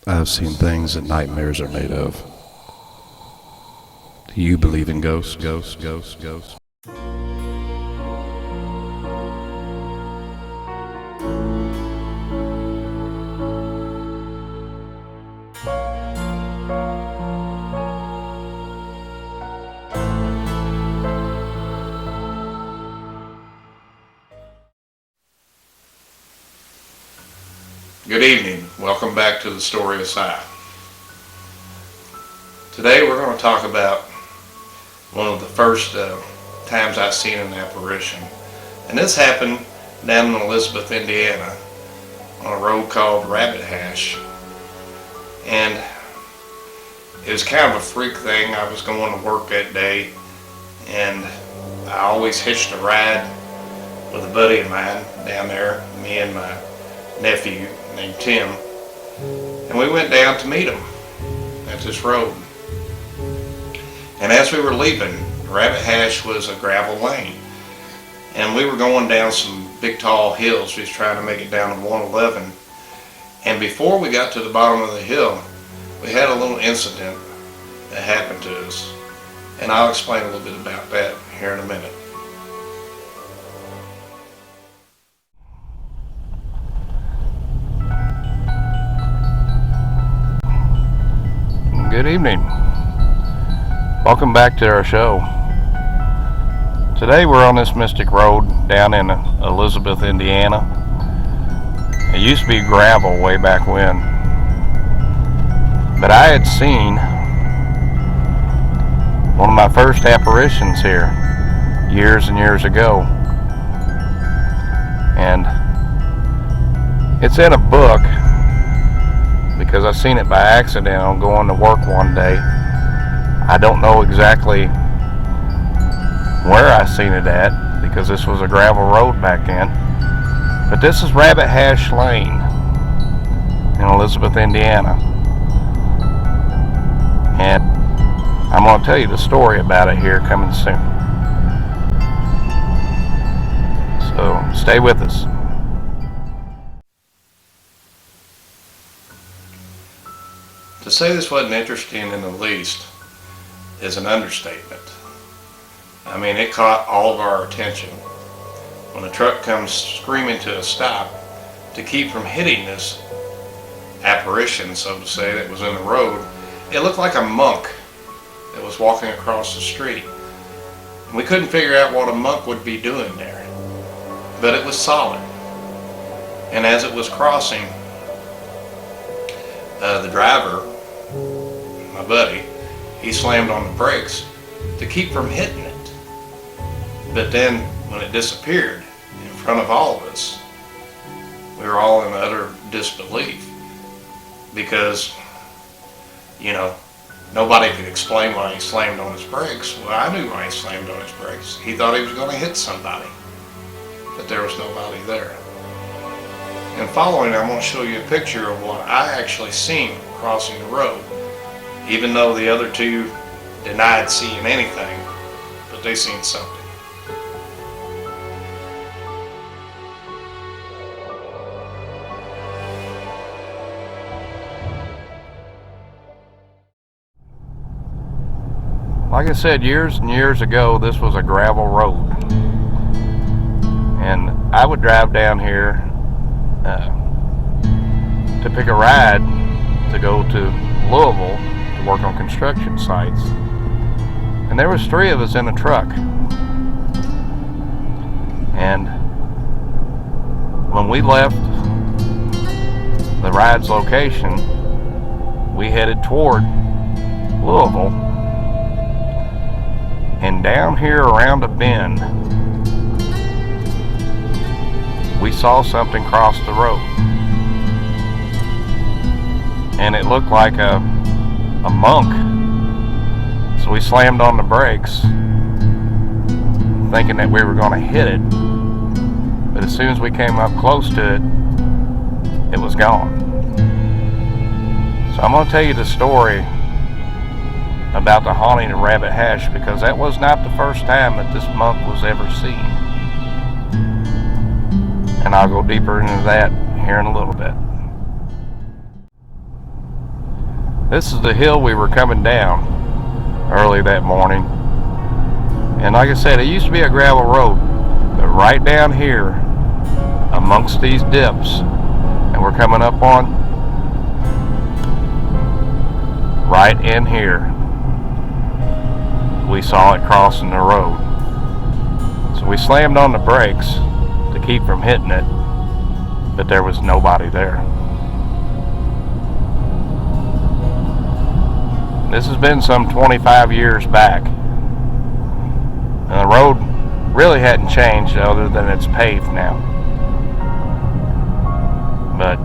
I've seen things that nightmares are made of. Do you believe in ghosts? Ghosts? Good evening. Welcome back to the story of SIGH. Today we're going to talk about one of the first times I've seen an apparition. And this happened down in Elizabeth, Indiana on a road called Rabbit Hash. And it was kind of a freak thing. I was going to work that day and I always hitched a ride with a buddy of mine down there, me and my nephew named Tim, and we went down to meet him at this road. And as we were leaving, Rabbit Hash was a gravel lane, and we were going down some big tall hills. We was trying to make it down to 111, and before we got to the bottom of the hill, we had a little incident that happened to us, and I'll explain a little bit about that here in a minute. Good evening. Welcome back to our show. Today we're on this mystic road down in Elizabeth, Indiana. It used to be gravel way back when, but I had seen one of my first apparitions here years and years ago, and it's in a book because I seen it by accident on going to work one day. I don't know exactly where I seen it at because this was a gravel road back then. But this is Rabbit Hash Lane in Elizabeth, Indiana. And I'm going to tell you the story about it here coming soon. So stay with us. To say this wasn't interesting in the least is an understatement. I mean, it caught all of our attention. When a truck comes screaming to a stop to keep from hitting this apparition, so to say, that was in the road, it looked like a monk that was walking across the street. We couldn't figure out what a monk would be doing there, but it was solid. And as it was crossing, the driver, my buddy, he slammed on the brakes to keep from hitting it. But then when it disappeared in front of all of us, we were all in utter disbelief because, you know, nobody could explain why he slammed on his brakes. Well, I knew why he slammed on his brakes. He thought he was going to hit somebody, but there was nobody there. And following, I'm going to show you a picture of what I actually seen crossing the road, even though the other two denied seeing anything, but they seen something. Like I said, years and years ago, this was a gravel road, and I would drive down here to pick a ride to go to Louisville to work on construction sites. And there was 3 of us in a truck. And when we left the ride's location, we headed toward Louisville. And down here around a bend, we saw something cross the road. And it looked like a monk. So we slammed on the brakes, thinking that we were going to hit it. But as soon as we came up close to it, it was gone. So I'm going to tell you the story about the haunting of Rabbit Hash, because that was not the first time that this monk was ever seen. And I'll go deeper into that here in a little bit. This is the hill we were coming down early that morning. And like I said, it used to be a gravel road, but right down here amongst these dips, and we're coming up on right in here, we saw it crossing the road. So we slammed on the brakes to keep from hitting it, but there was nobody there. This has been some 25 years back. And the road really hadn't changed other than it's paved now. But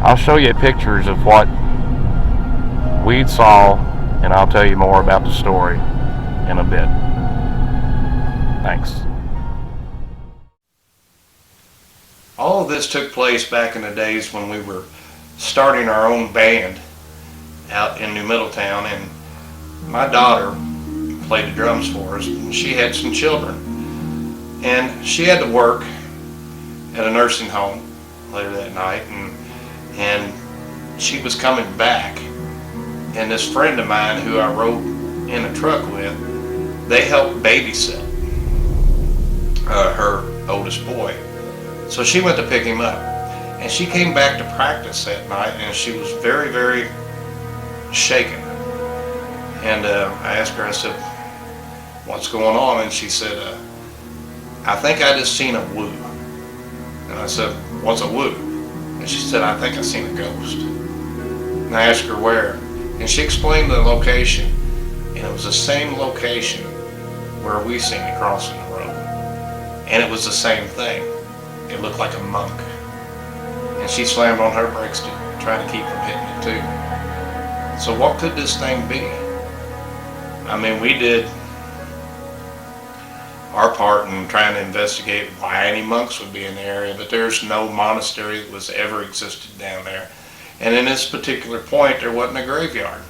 I'll show you pictures of what we saw, and I'll tell you more about the story in a bit. Thanks. All of this took place back in the days when we were starting our own band out in New Middletown, and my daughter played the drums for us, and she had some children, and she had to work at a nursing home later that night, and she was coming back, and this friend of mine who I rode in a truck with, they helped babysit her oldest boy. So she went to pick him up, and she came back to practice that night, and she was very, very shaken. And I asked her, I said, "What's going on?" And she said, "I think I just seen a woo." And I said, "What's a woo?" And she said, "I think I seen a ghost." And I asked her where, and she explained the location, and it was the same location where we seen it crossing the road. And it was the same thing. It looked like a monk. And she slammed on her brakes to try to keep from hitting it too. So what could this thing be? I mean, we did our part in trying to investigate why any monks would be in the area, but there's no monastery that was ever existed down there. And in this particular point, there wasn't a graveyard.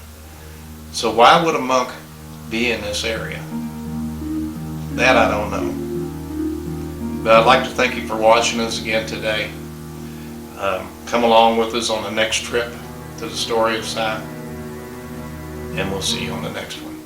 So why would a monk be in this area? That I don't know. But I'd like to thank you for watching us again today. Come along with us on the next trip to the story of SIGH, and we'll see you on the next one.